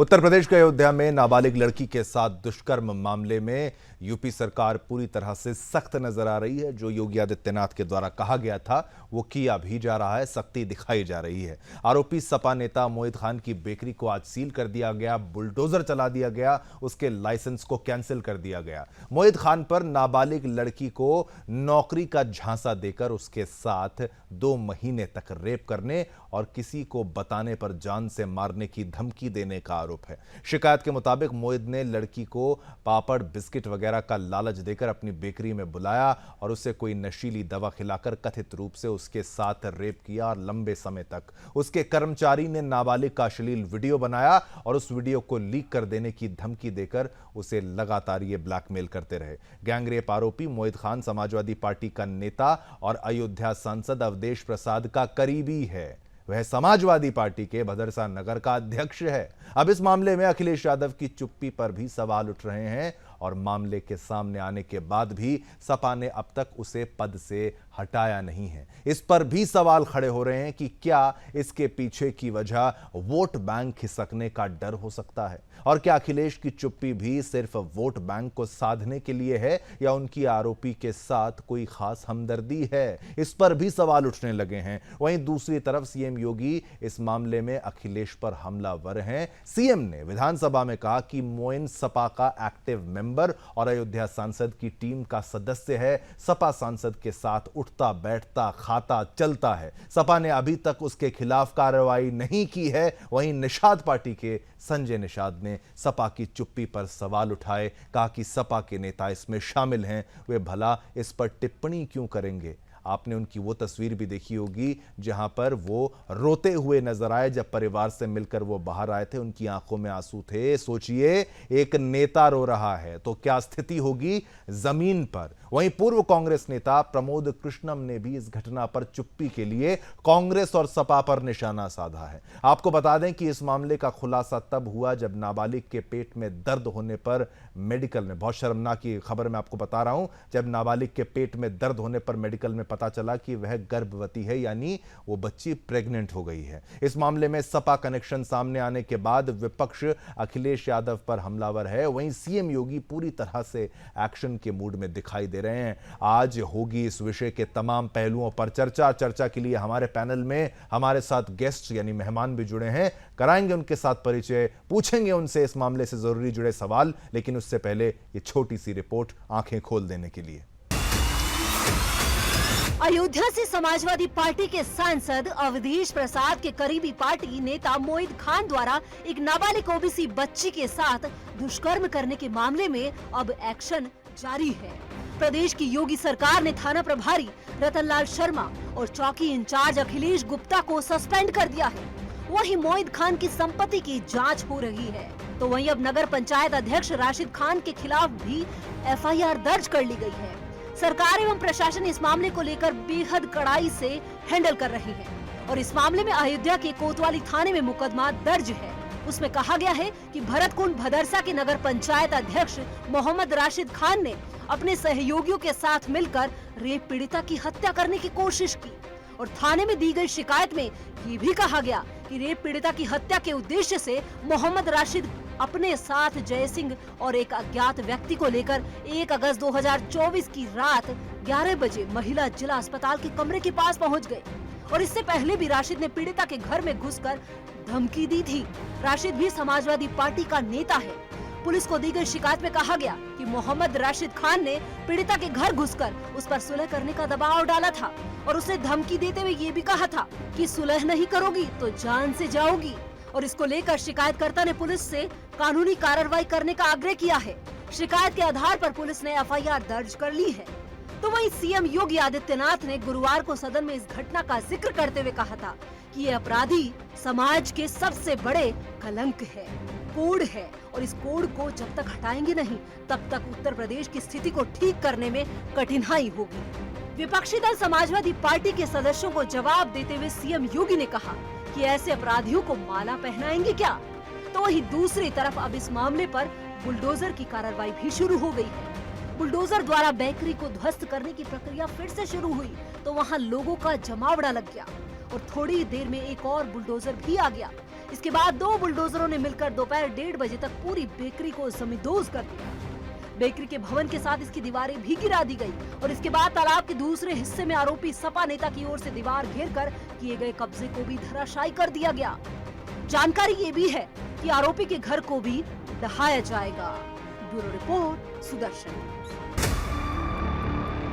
उत्तर प्रदेश के अयोध्या में नाबालिग लड़की के साथ दुष्कर्म मामले में यूपी सरकार पूरी तरह से सख्त नजर आ रही है। जो योगी आदित्यनाथ के द्वारा कहा गया था वो किया भी जा रहा है, सख्ती दिखाई जा रही है। आरोपी सपा नेता मोहित खान की बेकरी को आज सील कर दिया गया, बुलडोजर चला दिया गया, उसके लाइसेंस को कैंसिल कर दिया गया। मोहित खान पर नाबालिग लड़की को नौकरी का झांसा देकर उसके साथ 2 महीने तक रेप करने और किसी को बताने पर जान से मारने की धमकी देने का आरोप है। शिकायत के मुताबिक मोहित ने लड़की को पापड़ बिस्किट वगैरह का लालच देकर अपनी बेकरी में बुलाया और उसे कोई नशीली दवा खिलाकर कथित रूप से उसके साथ रेप किया और लंबे समय तक उसके कर्मचारी ने नाबालिग का अश्लील वीडियो बनाया और उस वीडियो को लीक कर देने की धमकी देकर उसे लगातार ये ब्लैकमेल करते रहे। गैंगरेप आरोपी मोहित खान समाजवादी पार्टी का नेता और अयोध्या सांसद अवधेश प्रसाद का करीबी है। वह समाजवादी पार्टी के भदरसा नगर का अध्यक्ष है। अब इस मामले में अखिलेश यादव की चुप्पी पर भी सवाल उठ रहे हैं और मामले के सामने आने के बाद भी सपा ने अब तक उसे पद से हटाया नहीं है। इस पर भी सवाल खड़े हो रहे हैं कि क्या इसके पीछे की वजह वोट बैंक खिसकने का डर हो सकता है और क्या अखिलेश की चुप्पी भी सिर्फ वोट बैंक को साधने के लिए है या उनकी आरोपी के साथ कोई खास हमदर्दी है। इस पर भी सवाल उठने लगे हैं। वहीं दूसरी तरफ सीएम योगी इस मामले में अखिलेश पर हमलावर हैं। सीएम ने विधानसभा में कहा कि मोइन सपा का एक्टिव मेंबर और अयोध्या सांसद की टीम का सदस्य है। सपा सांसद के साथ उठता बैठता खाता चलता है। सपा ने अभी तक उसके खिलाफ कार्रवाई नहीं की है। वहीं निषाद पार्टी के संजय निषाद ने सपा की चुप्पी पर सवाल उठाए, कहा कि सपा के नेता इसमें शामिल हैं, वे भला इस पर टिप्पणी क्यों करेंगे। आपने उनकी वो तस्वीर भी देखी होगी जहां पर वो रोते हुए नजर आए जब परिवार से मिलकर वो बाहर आए थे। उनकी आंखों में आंसू थे। सोचिए, एक नेता रो रहा है तो क्या स्थिति होगी जमीन पर। वहीं पूर्व कांग्रेस नेता प्रमोद कृष्णम ने भी इस घटना पर चुप्पी के लिए कांग्रेस और सपा पर निशाना साधा है। आपको बता दें कि इस मामले का खुलासा तब हुआ जब नाबालिग के पेट में दर्द होने पर मेडिकल में, बहुत शर्मनाक की खबर मैं आपको बता रहा हूं, जब नाबालिग के पेट में दर्द होने पर मेडिकल में पता चला कि वह गर्भवती है, यानी वो बच्ची प्रेग्नेंट हो गई है। इस मामले में सपा कनेक्शन सामने आने के बाद विपक्ष अखिलेश यादव पर हमलावर है। वहीं सीएम योगी पूरी तरह से एक्शन के मूड में दिखाई दे रहे हैं। आज होगी इस विषय के तमाम पहलुओं पर चर्चा के लिए हमारे पैनल में हमारे साथ गेस्ट यानी मेहमान भी जुड़े हैं। कराएंगे उनके साथ परिचय, पूछेंगे उनसे इस मामले से जरूरी जुड़े सवाल, लेकिन उससे पहले ये छोटी सी रिपोर्ट आंखें खोल देने के लिए। अयोध्या से समाजवादी पार्टी के सांसद अवधेश प्रसाद के करीबी पार्टी नेता मोहित खान द्वारा एक नाबालिग ओबीसी बच्ची के साथ दुष्कर्म करने के मामले में अब एक्शन जारी है। प्रदेश की योगी सरकार ने थाना प्रभारी रतनलाल शर्मा और चौकी इंचार्ज अखिलेश गुप्ता को सस्पेंड कर दिया है। वहीं मोहित खान की संपत्ति की जांच हो रही है, तो वहीं अब नगर पंचायत अध्यक्ष राशिद खान के खिलाफ भी एफआईआर दर्ज कर ली गई है। सरकार एवं प्रशासन इस मामले को लेकर बेहद कड़ाई से हैंडल कर रही है और इस मामले में अयोध्या के कोतवाली थाने में मुकदमा दर्ज है। उसमें कहा गया है कि भरतकुंड भदरसा के नगर पंचायत अध्यक्ष मोहम्मद राशिद खान ने अपने सहयोगियों के साथ मिलकर रेप पीड़िता की हत्या करने की कोशिश की और थाने में दी गई शिकायत में ये भी कहा गया कि रेप पीड़िता की हत्या के उद्देश्य से मोहम्मद राशिद अपने साथ जय सिंह और एक अज्ञात व्यक्ति को लेकर 1 अगस्त 2024 की रात 11 बजे महिला जिला अस्पताल के कमरे के पास पहुंच गए और इससे पहले भी राशिद ने पीड़िता के घर में घुसकर धमकी दी थी। राशिद भी समाजवादी पार्टी का नेता है। पुलिस को दी गई शिकायत में कहा गया कि मोहम्मद राशिद खान ने पीड़िता के घर घुसकर उस पर सुलह करने का दबाव डाला था और उसे धमकी देते हुए ये भी कहा था कि सुलह नहीं करोगी तो जान से जाओगी और इसको लेकर शिकायतकर्ता ने पुलिस से कानूनी कार्रवाई करने का आग्रह किया है। शिकायत के आधार पर पुलिस ने एफआईआर दर्ज कर ली है। तो वहीं सीएम योगी आदित्यनाथ ने गुरुवार को सदन में इस घटना का जिक्र करते हुए कहा था कि ये अपराधी समाज के सबसे बड़े कलंक है, कोड है और इस कोड को जब तक हटाएंगे नहीं तब तक उत्तर प्रदेश की स्थिति को ठीक करने में कठिनाई होगी। विपक्षी दल समाजवादी पार्टी के सदस्यों को जवाब देते हुए सीएम योगी ने कहा कि ऐसे अपराधियों को माला पहनाएंगे क्या। तो वहीं दूसरी तरफ अब इस मामले पर बुलडोजर की कार्रवाई भी शुरू हो गई है। बुलडोजर द्वारा बेकरी को ध्वस्त करने की प्रक्रिया फिर से शुरू हुई तो वहां लोगों का जमावड़ा लग गया और थोड़ी देर में एक और बुलडोजर भी आ गया। इसके बाद 2 बुलडोजरों ने मिलकर दोपहर 1:30 बजे तक पूरी बेकरी को जमींदोज कर दिया। बेकरी के भवन के साथ इसकी दीवारें भी गिरा दी गई और इसके बाद तालाब के दूसरे हिस्से में आरोपी सपा नेता की ओर से दीवार घेरकर किए गए कब्जे को भी धराशायी कर दिया गया। जानकारी ये भी है कि आरोपी के घर को भी ढहाया जाएगा। Bureau report, Sudarshan.